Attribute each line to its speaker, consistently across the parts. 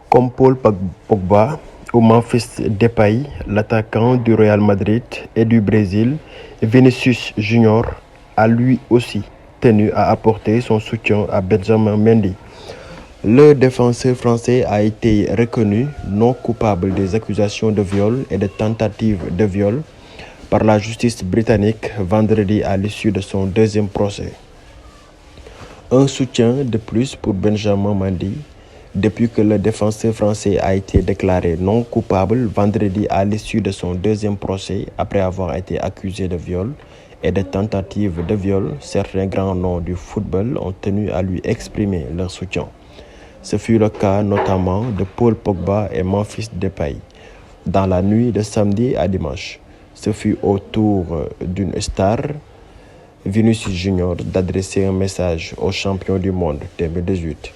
Speaker 1: Comme Paul Pogba ou Memphis Depay, l'attaquant du Real Madrid et du Brésil, Vinicius Junior a lui aussi tenu à apporter son soutien à Benjamin Mendy. Le défenseur français a été reconnu non coupable des accusations de viol et de tentative de viol par la justice britannique vendredi à l'issue de son deuxième procès. Un soutien de plus pour Benjamin Mendy depuis que le défenseur français a été déclaré non coupable vendredi à l'issue de son deuxième procès après avoir été accusé de viol et de tentative de viol. Certains grands noms du football ont tenu à lui exprimer leur soutien. Ce fut le cas notamment de Paul Pogba et Memphis Depay. Dans la nuit de samedi à dimanche, ce fut au tour d'une star, Vinicius Junior, d'adresser un message aux champions du monde 2018.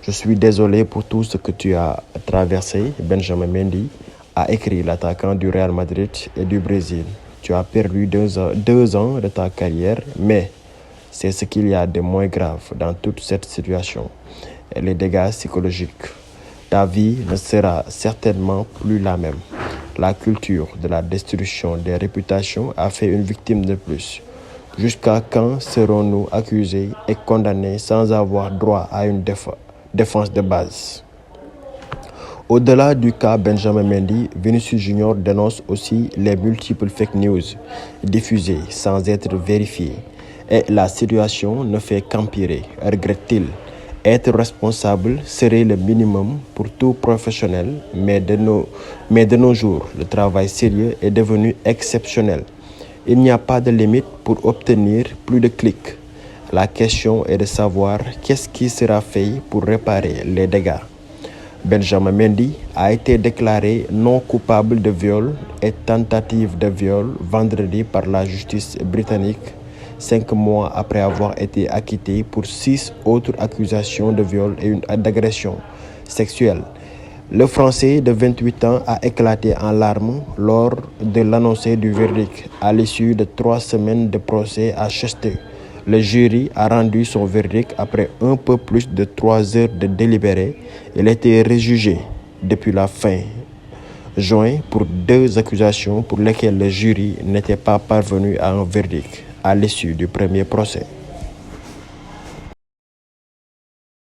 Speaker 1: Je suis désolé pour tout ce que tu as traversé, Benjamin Mendy, a écrit l'attaquant du Real Madrid et du Brésil. Tu as perdu deux ans de ta carrière, mais c'est ce qu'il y a de moins grave dans toute cette situation. Et les dégâts psychologiques. Ta vie ne sera certainement plus la même. La culture de la destruction des réputations a fait une victime de plus. Jusqu'à quand serons-nous accusés et condamnés sans avoir droit à une défense de base? Au-delà du cas Benjamin Mendy, Vinicius Junior dénonce aussi les multiples fake news diffusées sans être vérifiées. Et la situation ne fait qu'empirer, regrette-t-il. Être responsable serait le minimum pour tout professionnel, mais de nos jours, le travail sérieux est devenu exceptionnel. Il n'y a pas de limite pour obtenir plus de clics. La question est de savoir qu'est-ce qui sera fait pour réparer les dégâts. Benjamin Mendy a été déclaré non coupable de viol et tentative de viol vendredi par la justice britannique, 5 mois après avoir été acquitté pour 6 autres accusations de viol et d'agression sexuelle. Le Français de 28 ans a éclaté en larmes lors de l'annonce du verdict à l'issue de 3 semaines de procès à Chester. Le jury a rendu son verdict après un peu plus de 3 heures de délibéré. Il a été rejugé depuis la fin juin pour 2 accusations pour lesquelles le jury n'était pas parvenu à un verdict à l'issue du premier procès.